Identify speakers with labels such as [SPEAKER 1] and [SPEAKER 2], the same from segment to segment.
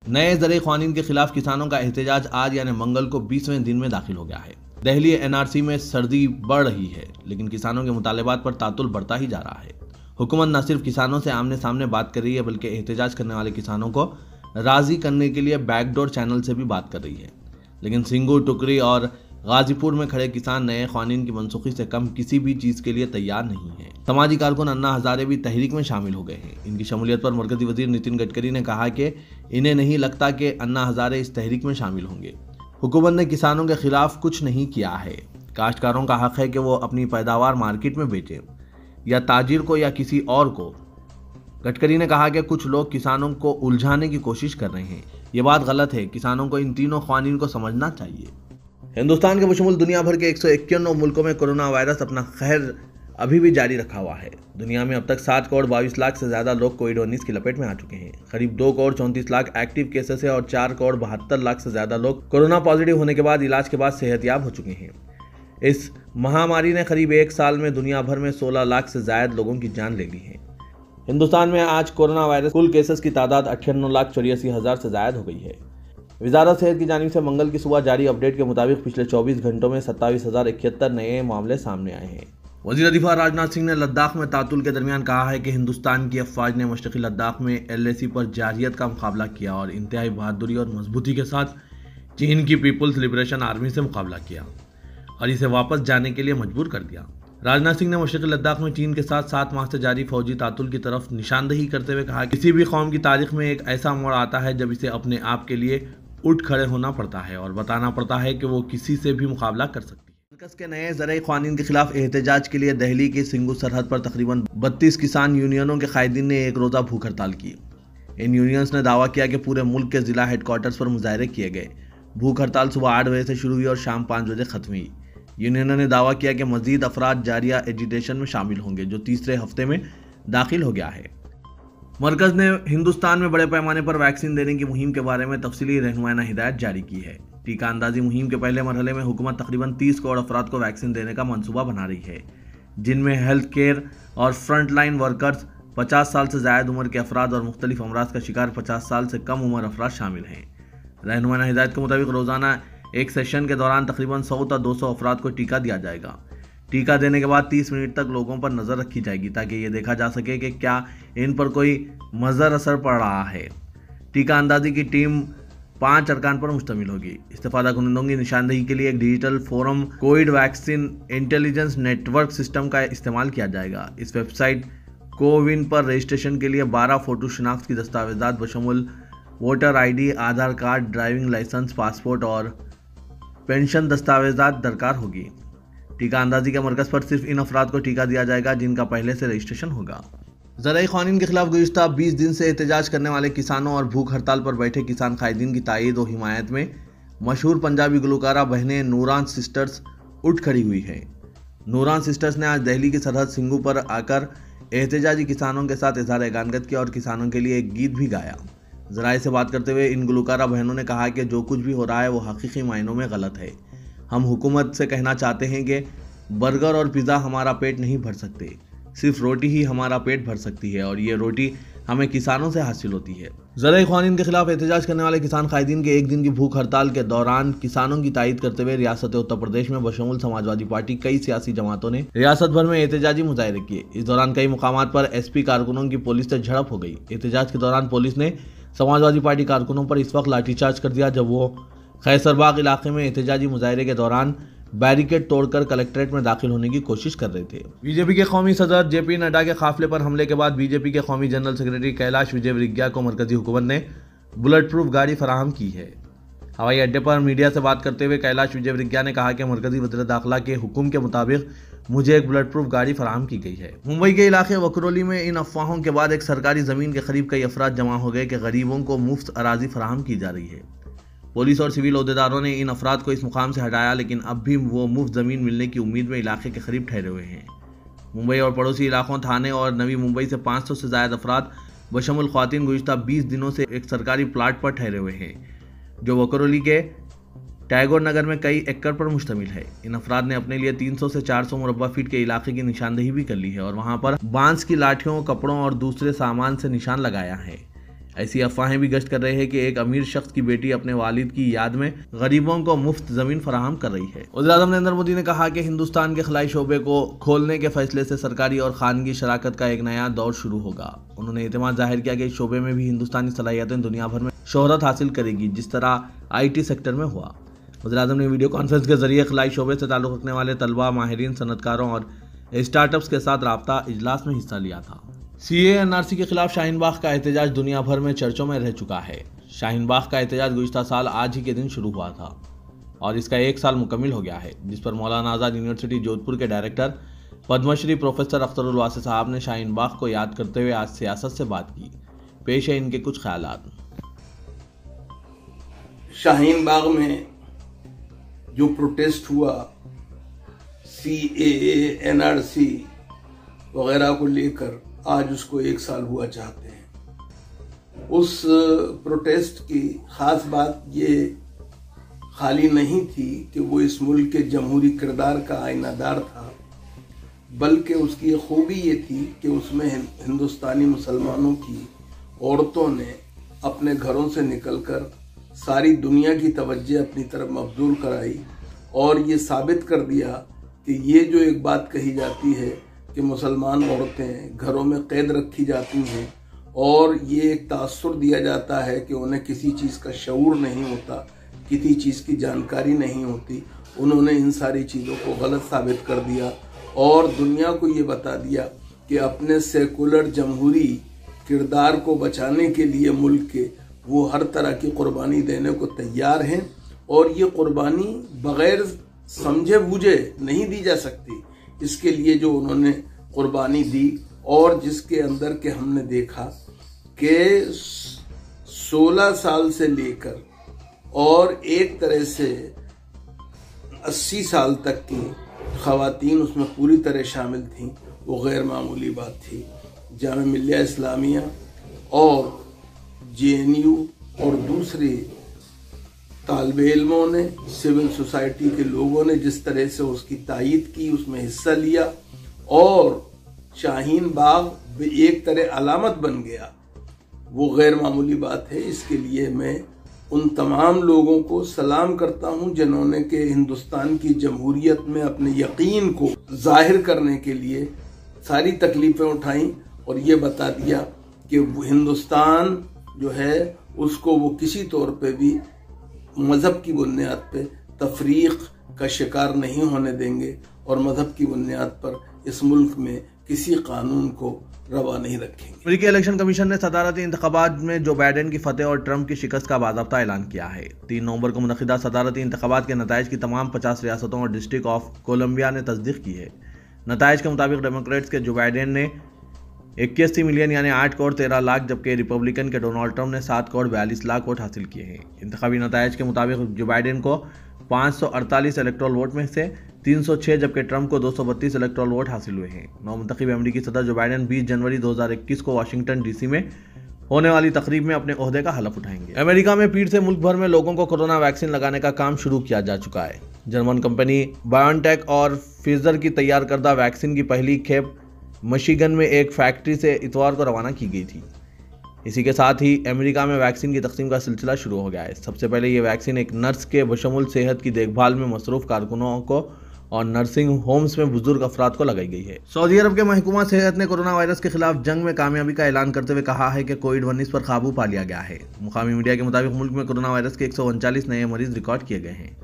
[SPEAKER 1] नए ज़रई क़ानून के खिलाफ किसानों का एहतजाज आज यानी मंगल को 20वें दिन में दाखिल हो गया है। दिल्ली एनआरसी में सर्दी बढ़ रही है, लेकिन किसानों के मुतालबात पर तातुल बढ़ता ही जा रहा है। हुकूमत न सिर्फ किसानों से आमने सामने बात कर रही है, बल्कि एहतजाज करने वाले किसानों को राजी करने के लिए बैकडोर चैनल से भी बात कर रही है। लेकिन सिंगू, टुकरी और गाजीपुर में खड़े किसान नए कानून की मनसूखी से कम किसी भी चीज के लिए तैयार नहीं है। समाजी कारकुन अन्ना हजारे भी तहरीक में शामिल हो गए हैं। इनकी शमूलियत पर मरकजी वजीर नितिन गडकरी ने कहा कि इन्हें नहीं लगता कि अन्ना हजारे इस तहरीक में शामिल होंगे। हुकूमत ने किसानों के खिलाफ कुछ नहीं किया है। काश्तकारों का हक है कि वो अपनी पैदावार मार्केट में बेचें, या ताजिर को या किसी और को। गडकरी ने कहा कि कुछ लोग किसानों को उलझाने की कोशिश कर रहे हैं। ये बात गलत है। किसानों को इन तीनों कानून को समझना चाहिए। हिंदुस्तान के बशमूल दुनिया भर के 151 मुल्कों में कोरोना वायरस अपना कहर अभी भी जारी रखा हुआ है। दुनिया में अब तक 7 करोड़ 22 लाख से ज्यादा लोग कोविड-19 की लपेट में आ चुके हैं। करीब 2 करोड़ 34 लाख एक्टिव केसेस है और 4 करोड़ 72 लाख से ज्यादा लोग कोरोना पॉजिटिव होने के बाद इलाज के बाद सेहतयाब हो चुके हैं। इस महामारी ने करीब 1 साल में दुनिया भर में 16 लाख से ज्यादा लोगों की जान ले ली है। हिंदुस्तान में आज कोरोना वायरस कुल केसेस की तादाद 98,84,000 से ज्यादा हो गई है। वजारत सेहत की जानिब से मंगल की सुबह जारी अपडेट के मुताबिक पिछले 24 घंटों में 27,071 नए मामले सामने आए हैं। वज़ीर दिफा राजनाथ सिंह ने लद्दाख में तातुल के दरमियान कहा है कि हिंदुस्तान की अफवाज ने मशरक़ी लद्दाख में LAC पर जारहियत का मुकाबला किया और इंतहाई बहादुरी और मजबूती के साथ चीन की पीपुल्स लिबरेशन आर्मी से मुकाबला किया और इसे वापस जाने के लिए मजबूर कर दिया। राजनाथ सिंह ने मशरक़ी लद्दाख में चीन के साथ 7 माह से जारी फौजी तातुल की तरफ निशानदही करते हुए कहा, किसी भी कौम की तारीख में एक ऐसा मोड़ आता है जब इसे अपने आप के लिए उठ खड़े होना पड़ता है और बताना पड़ता है कि वो किसी से भी मुकाबला कर सकती है। मरकज़ के नए ज़रई क़ानून के खिलाफ एहतजाज के लिए दिल्ली की सिंगू सरहद पर तकरीबन 32 किसान यूनियनों के कायदीन ने एक रोज़ा भूख हड़ताल की। इन यूनियंस ने दावा किया कि पूरे मुल्क के ज़िला हेडक्वार्टर्स पर मुजाहरे किए गए। भूख हड़ताल सुबह 8 बजे से शुरू हुई और शाम 5 बजे ख़त्म हुई। यूनियनों ने दावा किया कि मज़ीद अफराद जारिया एजिटेशन में शामिल होंगे, जो तीसरे हफ्ते में दाखिल हो गया है। मरकज़ ने हिंदुस्तान में बड़े पैमाने पर वैक्सीन देने की मुहिम के बारे में तफसीली रहनुमाना हिदायत जारी की है। टीका अंदाजी मुहिम के पहले मरहले में हुकूमत तकरीबन 30 करोड़ अफराद को वैक्सीन देने का मंसूबा बना रही है, जिनमें हेल्थ केयर और फ्रंट लाइन वर्कर्स, 50 साल से ज़्यादा उम्र के अफराद और मुख्तलिफ अमराज का शिकार 50 साल से कम उम्र अफराद शामिल हैं। रहनुमाना हिदायत के मुताबिक रोज़ाना एक सेशन के दौरान तकरीबन 100 या 200 अफराद को टीका दिया जाएगा। टीका देने के बाद 30 मिनट तक लोगों पर नज़र रखी जाएगी ताकि ये देखा जा सके कि क्या इन पर कोई मज़र असर पड़ रहा है। टीका अंदाजी की टीम 5 अरकान पर मुश्तमिल होगी। इस्तेफादा कुनंदों की निशानदही के लिए एक digital forum Covid vaccine intelligence network system का इस्तेमाल किया जाएगा। इस वेबसाइट कोविन पर रजिस्ट्रेशन के लिए 12 फोटो शिनाख्त की दस्तावेजात बशमुल वोटर ID, आधार कार्ड, ड्राइविंग लाइसेंस, पासपोर्ट और पेंशन दस्तावेजात दरकार होगी। टीका अंदाजी के मरकज़ पर सिर्फ इन अफराद को टीका दिया जाएगा जिनका पहले से रजिस्ट्रेशन होगा। ज़रई क़ानून के खिलाफ गुज़िश्ता 20 दिन से एहतजाज करने वाले किसानों और भूख हड़ताल पर बैठे किसान कायदीन की तायीद और हिमायत में मशहूर पंजाबी गुलकारा बहनें नूरान सिस्टर्स उठ खड़ी हुई हैं। नूरान सिस्टर्स ने आज दिल्ली की सरहद सिंगू पर आकर एहतजाजी किसानों के साथ इज़हार एकानगत किया और किसानों के लिए एक गीत भी गाया। ज़राए से बात करते हुए इन गुलकारा बहनों ने कहा कि जो कुछ भी हो रहा है वो हकीकी मायनों में गलत है। हम हुकूमत से कहना चाहते हैं कि बर्गर और पिज़्ज़ा हमारा पेट नहीं भर सकते, सिर्फ रोटी ही हमारा पेट भर सकती है और ये रोटी हमें किसानों से हासिल होती है। ज़रई क़ानून के खिलाफ एहतजाज करने वाले किसान कायदीन के एक दिन की भूख हड़ताल के दौरान किसानों की तायीद करते हुए रियासत उत्तर प्रदेश में बशमूल समाजवादी पार्टी कई सियासी जमातों ने रियासत भर में एहतजाजी मुजाहरे किए। इस दौरान कई मुकामात पर SP कारकुनों की पुलिस से झड़प हो गई। एहतजाज के दौरान पुलिस ने समाजवादी पार्टी कारकुनों पर इस वक्त लाठीचार्ज कर दिया जब वो खैसरबाग इलाके में एहतजाजी मुजाहरे के दौरान बैरिकेड तोड़कर कलेक्ट्रेट में दाखिल होने की कोशिश कर रहे थे। बीजेपी के कौमी सदर JP नड्डा के काफिले पर हमले के बाद बीजेपी के कौमी जनरल सेक्रेटरी कैलाश विजयवर्गीय को मरकजी हुकूमत ने बुलेट प्रूफ गाड़ी फराहम की है। हवाई अड्डे पर मीडिया से बात करते हुए कैलाश विजयवर्गीय ने कहा कि मरकजी वज़ीर दाखिला के हुक्म के मुताबिक मुझे एक बुलेट प्रूफ गाड़ी फराहम की गई है। मुंबई के इलाके वकरोली में इन अफवाहों के बाद एक सरकारी ज़मीन के करीब कई अफराद जमा हो गए कि गरीबों को मुफ्त अराजी फराहम की जा रही है। पुलिस और सिविल ओहदेदारों ने इन अफराद को इस मुकाम से हटाया, लेकिन अब भी वो मुफ्त ज़मीन मिलने की उम्मीद में इलाके के करीब ठहरे हुए हैं। मुंबई और पड़ोसी इलाकों थाने और नवी मुंबई से 500 से ज़्यादा अफराद बशमुल ख़वातीन गुज़िश्ता 20 दिनों से एक सरकारी प्लाट पर ठहरे हुए हैं, जो वकरोली के टैगोर नगर में कई एकड़ पर मुश्तमिल है। इन अफराद ने अपने लिए 300 से 400 मुरब्बा फीट के इलाके की निशानदही भी कर ली है और वहाँ पर बांस की लाठियों, कपड़ों और दूसरे सामान से निशान लगाया है। ऐसी अफवाहें भी गश्त कर रहे हैं कि एक अमीर शख्स की बेटी अपने वालिद की याद में गरीबों को मुफ्त जमीन फराहम कर रही है। वज़ीर-ए-आज़म नरेंद्र मोदी ने कहा कि हिंदुस्तान के खलाई शोबे को खोलने के फैसले से सरकारी और खानगी शराकत का एक नया दौर शुरू होगा। उन्होंने एतमाद जाहिर किया कि इस शोबे में भी हिंदुस्तानी सलाहियतें दुनिया भर में शोहरत हासिल करेगी, जिस तरह IT सेक्टर में हुआ। वज़ीर-ए-आज़म ने वीडियो कॉन्फ्रेंस के जरिए खलाई शोबे से ताल्लुक़ रखने वाले तलबा, माहिरीन, सनतकारों और स्टार्टअप्स के साथ राब्ता इजलास में हिस्सा लिया था। CAA NRC के खिलाफ शाहीन बाग का एहतजाज दुनिया भर में चर्चों में रह चुका है। शाहीन बाग का एहतजाज गुज़िश्ता साल आज ही के दिन शुरू हुआ था और इसका 1 साल मुकम्मिल हो गया है, जिस पर मौलाना आज़ाद यूनिवर्सिटी जोधपुर के डायरेक्टर पद्मश्री प्रोफेसर अख्तरुल वासी साहब ने शाहीन बाग को याद करते हुए आज सियासत से बात की। पेश है इनके कुछ ख्यालात।
[SPEAKER 2] शाहीन बाग में जो प्रोटेस्ट हुआ CAA NRC वगैरह को लेकर, आज उसको 1 साल हुआ चाहते हैं। उस प्रोटेस्ट की खास बात ये खाली नहीं थी कि वो इस मुल्क के जमहूरी किरदार का आईनादार था, बल्कि उसकी खूबी ये थी कि उसमें हिंदुस्तानी मुसलमानों की औरतों ने अपने घरों से निकलकर सारी दुनिया की तवज्जो अपनी तरफ मबजूल कराई और ये साबित कर दिया कि ये जो एक बात कही जाती है कि मुसलमान औरतें घरों में कैद रखी जाती हैं और ये एक तासुर दिया जाता है कि उन्हें किसी चीज़ का शऊर नहीं होता, किसी चीज़ की जानकारी नहीं होती, उन्होंने इन सारी चीज़ों को गलत साबित कर दिया और दुनिया को ये बता दिया कि अपने सेकुलर जमहूरी किरदार को बचाने के लिए मुल्क के वो हर तरह की कुर्बानी देने को तैयार हैं और ये कुर्बानी बग़ैर समझे बूझे नहीं दी जा सकती। इसके लिए जो उन्होंने कुर्बानी दी और जिसके अंदर के हमने देखा कि 16 साल से लेकर और एक तरह से 80 साल तक की ख़वातीन उसमें पूरी तरह शामिल थीं, वो गैर मामूली बात थी। जामिया मिल्लिया इस्लामिया और JNU और दूसरे तालिबे इल्मों ने, सिविल सोसाइटी के लोगों ने जिस तरह से उसकी तायीद की, उसमें हिस्सा लिया और शाहीन बाग एक तरह अलामत बन गया, वो गैर मामूली बात है। इसके लिए मैं उन तमाम लोगों को सलाम करता हूं जिन्होंने के हिंदुस्तान की जमहूरियत में अपने यकीन को जाहिर करने के लिए सारी तकलीफ़ें उठाई और ये बता दिया कि हिंदुस्तान जो है उसको वो किसी तौर पे भी मज़हब की बुनियाद पे तफरीक का शिकार नहीं होने देंगे और मज़हब की बुनियाद पर इस मुल्क में किसी कानून को रवा नहीं रखेंगे।
[SPEAKER 1] अमेरिकी इलेक्शन कमीशन ने सदारती इंतखाबात में जो बाइडेन की फतेह और ट्रंप की शिकस्त का बाज़ाब्ता ऐलान किया है। 3 नवंबर को मुनक़िदा सदारती इंतखाबात के नताइज की तमाम 50 रियासतों और डिस्ट्रिक्ट ऑफ कोलंबिया ने तस्दीक की है। नताइज के मुताबिक डेमोक्रेट्स के जो बाइडेन ने 81 मिलियन यानी 8 करोड़ 13 लाख, जबकि रिपब्लिकन के डोनाल्ड ट्रंप ने 7 करोड़ 42 लाख वोट हासिल किए हैं। इंतखाबी नताइज के मुताबिक जो बाइडेन को 548 इलेक्टोरल वोट में से 306, जबकि ट्रंप को 232 इलेक्टोरल वोट हासिल हुए हैं। नवमुंतखब अमेरिकी सदर जो बाइडेन 20 जनवरी 2021 को वाशिंगटन DC में होने वाली तकरीब में अपने ओहदे का हलफ उठाएंगे। अमेरिका में पीर से मुल्क भर में लोगों को कोरोना वैक्सीन लगाने का काम शुरू किया जा चुका है। जर्मन कंपनी बायोनटेक और फाइजर की तैयार करदा वैक्सीन की पहली खेप मिशिगन में एक फैक्ट्री से इतवार को रवाना की गई थी। इसी के साथ ही अमेरिका में वैक्सीन की तकसीम का सिलसिला शुरू हो गया है। सबसे पहले ये वैक्सीन एक नर्स के बशमुल सेहत की देखभाल में मसरूफ़ कारकुनों को और नर्सिंग होम्स में बुजुर्ग अफराद को लगाई गई है। सऊदी अरब के महकूमा सेहत ने कोरोना वायरस के खिलाफ जंग में कामयाबी का ऐलान करते हुए कहा है कि कोविड-19 पर काबू पा लिया गया है। मुकामी मीडिया के मुताबिक मुल्क में कोरोना वायरस के 139 नए मरीज रिकॉर्ड किए गए हैं।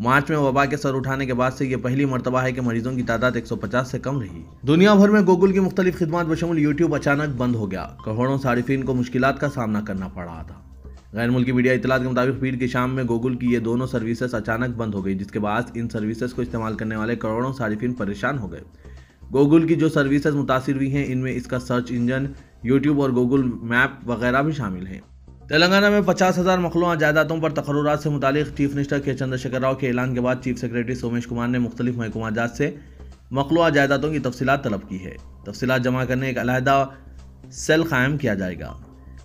[SPEAKER 1] मार्च में वबा के सर उठाने के बाद से ये पहली मरतबा है कि मरीजों की तादाद 150 से कम रही। दुनिया भर में गूगल की मुख्तलिफ खिदमात बशमुल यूट्यूब अचानक बंद हो गया। करोड़ों सारिफीन को मुश्किलात का सामना करना पड़ रहा था। गैर मुल्की मीडिया इतलात के मुताबिक पीर की शाम में गूगल की ये दोनों सर्विसेज अचानक बंद हो गई, जिसके बाद इन सर्विसेज को इस्तेमाल करने वाले करोड़ों सारिफीन परेशान हो गए। गूगल की जो सर्विसेज मुतासिर हुई हैं, इनमें इसका सर्च इंजन, यूट्यूब और गूगल मैप वगैरह भी शामिल हैं। तेलंगाना में 50,000 मखलूआ जायदादों पर तकर्रुरात से मुतालिक चीफ मिनिस्टर के चंद्रशेखर राव के ऐलान के बाद चीफ सेक्रेटरी सोमेश कुमार ने मुख्तलिफ महकूमाजात से मखलूआ जायदादों की तफसीलात तलब की है। तफसीलात जमा करने एक अलहदा सेल कायम किया जाएगा।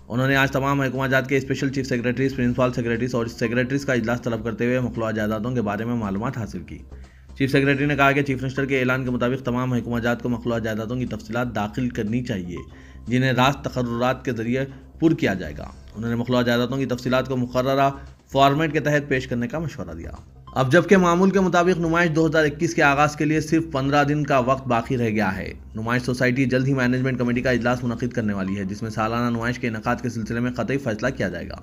[SPEAKER 1] उन्होंने आज तमाम महकूमाजात के special chief secretaries, principal secretaries और सेक्रेटरीज का इजलास तलब करते हुए मखलूआ जायदादों के बारे में मालूमात हासिल की। चीफ सेक्रेटरी ने कहा कि चीफ मिनिस्टर के ऐलान के मुताबिक तमाम महकूमाजात को मखलूआ जायदादों की तफसीलात दाखिल करनी चाहिए, जिन्हें रास्त तकर्रुरात के जरिए पुर किया जाएगा। उन्होंने मखलूआ जायदादों की तफसीलात को मुकर्ररा फॉर्मेट के तहत पेश करने का मशवरा दिया। अब जबकि मामूल के मुताबिक नुमाइश 2021 के आगाज के लिए सिर्फ 15 दिन का वक्त बाकी रह गया है। नुमाइश सोसाइटी जल्द ही मैनेजमेंट कमेटी का इजलास मुनक़िद करने वाली है, जिसमें सालाना नुमाइश के इनेकाद के सिलसिले में क़तई फैसला किया जाएगा।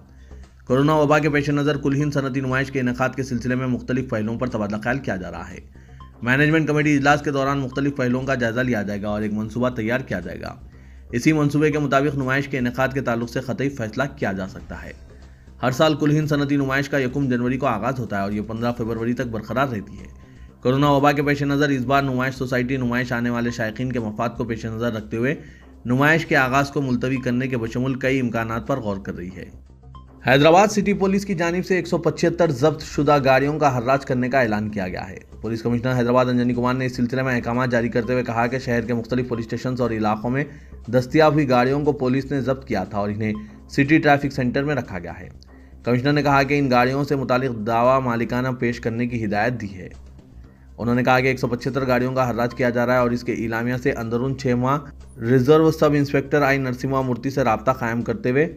[SPEAKER 1] कोरोना वबा के पेश नज़र कुल हिंद सनती नुमाइश के इनेकाद के सिलसिले में मुख्तलिफ पहलुओं पर तबादला ख्याल किया जा रहा है। मैनेजमेंट कमेटी इजलास के दौरान मुख्तलिफ पहलुओं का जायजा लिया जाएगा और एक मनसूबा तैयार किया जाएगा। इसी मनसूबे के मुताबिक नुमाइश के इनेकाद के ताल्लुक से क़तई फैसला किया जा सकता है। हर साल कुल हिंद सनती नुमाइश का 1 जनवरी को आगाज़ होता है और ये 15 फरवरी तक बरकरार रहती है। कोरोना वबा के पेश नज़र इस बार नुमाइश सोसाइटी नुमाइश आने वाले शायकीन के मफाद को पेश नज़र रखते हुए नुमाइश के आगाज़ को मुलतवी करने के बशमूल कई इम्कानात पर गौर कर रही है। हैदराबाद सिटी पुलिस की जानिब से 175 जब्त शुदा गाड़ियों का हर्राज करने का ऐलान किया गया है। पुलिस कमिश्नर हैदराबाद अंजनी कुमार ने इस सिलसिले में अहकाम जारी करते हुए कहा कि शहर के मुख्तलिफ पुलिस स्टेशन और इलाकों में दस्तियाब हुई गाड़ियों को पुलिस ने जब्त किया था और इन्हें सिटी ट्रैफिक सेंटर में रखा गया है। कमिश्नर ने कहा कि इन गाड़ियों से मुतालिक दावा मालिकाना पेश करने की हिदायत दी है। उन्होंने कहा कि 175 गाड़ियों का हर्राज किया जा रहा है और इसके इलामिया से अंदरून 6 माह reserve sub inspector I Narasimha मूर्ति से रब्ता कायम करते हुए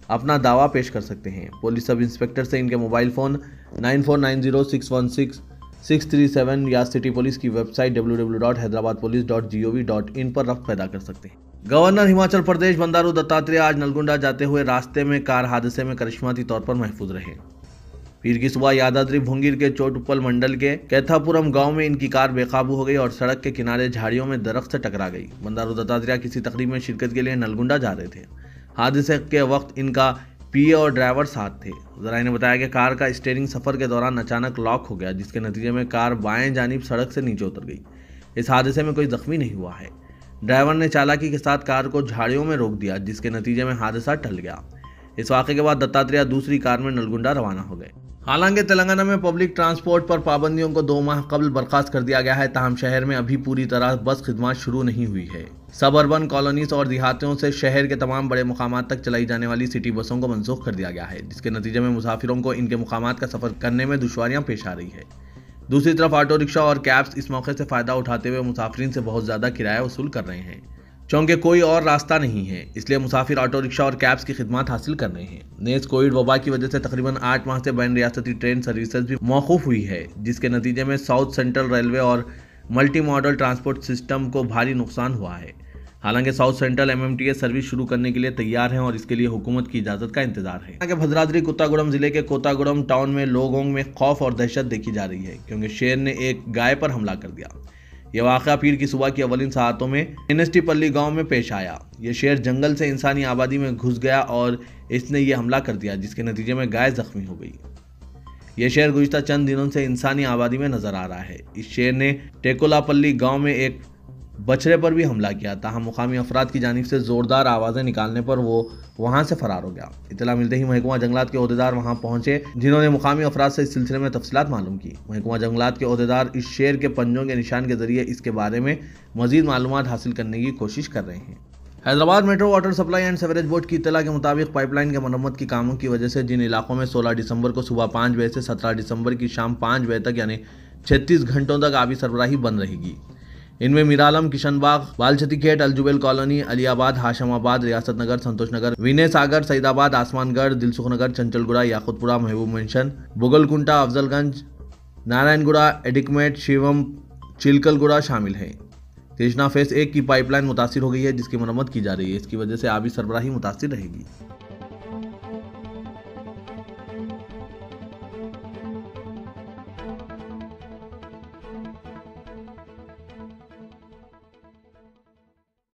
[SPEAKER 1] अपना दावा पेश कर सकते हैं। पुलिस सब इंस्पेक्टर से इनके मोबाइल फ़ोन 9490616637 या सिटी पुलिस की वेबसाइट www.hyderabadpolice.gov.in पर रब्त पैदा कर सकते हैं। गवर्नर हिमाचल प्रदेश बंडारू दत्तात्रेय आज नलगुंडा जाते हुए रास्ते में कार हादसे में करिश्माती तौर पर महफूज रहे। पीर की सुबह यादाद्री भुंगीर के चोटुप्पल मंडल के कैथापुरम गांव में इनकी कार बेकाबू हो गई और सड़क के किनारे झाड़ियों में दरख्त से टकरा गई। बंडारू दत्तात्रेय किसी तकरीब में शिरकत के लिए नलगुंडा जा रहे थे। हादसे के वक्त इनका पीए और ड्राइवर साथ थे। ज़राए ने बताया कि कार का स्टीयरिंग सफ़र के दौरान अचानक लॉक हो गया, जिसके नतीजे में कार बाएं जानिब सड़क से नीचे उतर गई। इस हादसे में कोई जख्मी नहीं हुआ है। ड्राइवर ने चालाकी के साथ कार को झाड़ियों में रोक दिया, जिसके नतीजे में हादसा टल गया। इस वाक़े के बाद दत्तात्रेय दूसरी कार में नलगुंडा रवाना हो गए। हालांकि तेलंगाना में पब्लिक ट्रांसपोर्ट पर पाबंदियों को 2 माह कबल बर्खास्त कर दिया गया है, ताहम शहर में अभी पूरी तरह बस खिदमत शुरू नहीं हुई है। सब अर्बन कॉलोनीज और देहातों से शहर के तमाम बड़े मुकामात तक चलाई जाने वाली सिटी बसों को मनसूख कर दिया गया है, जिसके नतीजे में मुसाफिरों को इनके मुकामात का सफ़र करने में दुश्वारियां पेश आ रही है। दूसरी तरफ ऑटो रिक्शा और कैब्स इस मौके से फ़ायदा उठाते हुए मुसाफिरीन से बहुत ज़्यादा किराया वसूल कर रहे हैं। चूँकि कोई और रास्ता नहीं है, इसलिए मुसाफिर ऑटो रिक्शा और कैब्स की खिदमत हासिल कर रहे हैं। नेज़ कोविड वबा की वजह से तकरीबन 8 माह से बैन रियासती ट्रेन सर्विसेज भी मौकूफ़ हुई है, जिसके नतीजे में साउथ सेंट्रल रेलवे और मल्टी मॉडल ट्रांसपोर्ट सिस्टम को भारी नुकसान हुआ है। हालांकि साउथ सेंट्रल MMTS सर्विस शुरू करने के लिए तैयार हैं और इसके लिए हुकूमत की इजाज़त का इंतजार है। भद्राद्री कोत्तागुड़म जिले के कोत्तागुड़म टाउन में लोगों में खौफ और दहशत देखी जा रही है, क्योंकि शेर ने एक गाय पर हमला कर दिया। यह वाक़या पीर की सुबह की अवलिन सातों में NST पल्ली गांव में पेश आया। यह शेर जंगल से इंसानी आबादी में घुस गया और इसने ये हमला कर दिया, जिसके नतीजे में गाय जख्मी हो गई। यह शेर गुज़िश्ता चंद दिनों से इंसानी आबादी में नजर आ रहा है। इस शेर ने टेकोलापल्ली गांव में एक बछड़े पर भी हमला किया, ताहम मुकामी अफराद की जानिब से ज़ोरदार आवाज़ें निकालने पर वो वहाँ से फरार हो गया। इतला मिलते ही महकमा जंगलात के ओहदेदार वहाँ पहुँचे, जिन्होंने मुकामी अफराद से इस सिलसिले में तफसीलात मालूम की। महकमा जंगलात के ओहदेदार इस शेर के पंजों के निशान के जरिए इसके बारे में मजीद मालूमात हासिल करने की कोशिश कर रहे हैं। Hyderabad metro water supply and sewerage board की इत्तला के मुताबिक पाइपलाइन के मरम्मत की कामों की वजह से जिन इलाकों में 16 दिसंबर को सुबह 5 बजे से 17 दिसंबर की शाम 5 बजे तक यानी 36 घंटों तक आबी सरबराही बंद रहेगी, इनमें मीरालम, किशनबाग, बालछती खेट, अलजुबेल कॉलोनी, अलियाबाद, हाशमाबाद, रियासत नगर, संतोष नगर, विनय सागर, सईदाबाद, आसमानगढ़, दिलसुख नगर, चंचलगुड़ा, याकुतपुरा, महबूब मेंशन, बुगलकुंटा, अफजलगंज, नारायणगुड़ा, एडिकमेट, शिवम, चिलकलगुड़ा शामिल हैं। कृष्णा फेस 1 की पाइपलाइन मुतासिर हो गई है, जिसकी मरम्मत की जा रही है। इसकी वजह से आबी सरबराही मुतासिर रहेगी।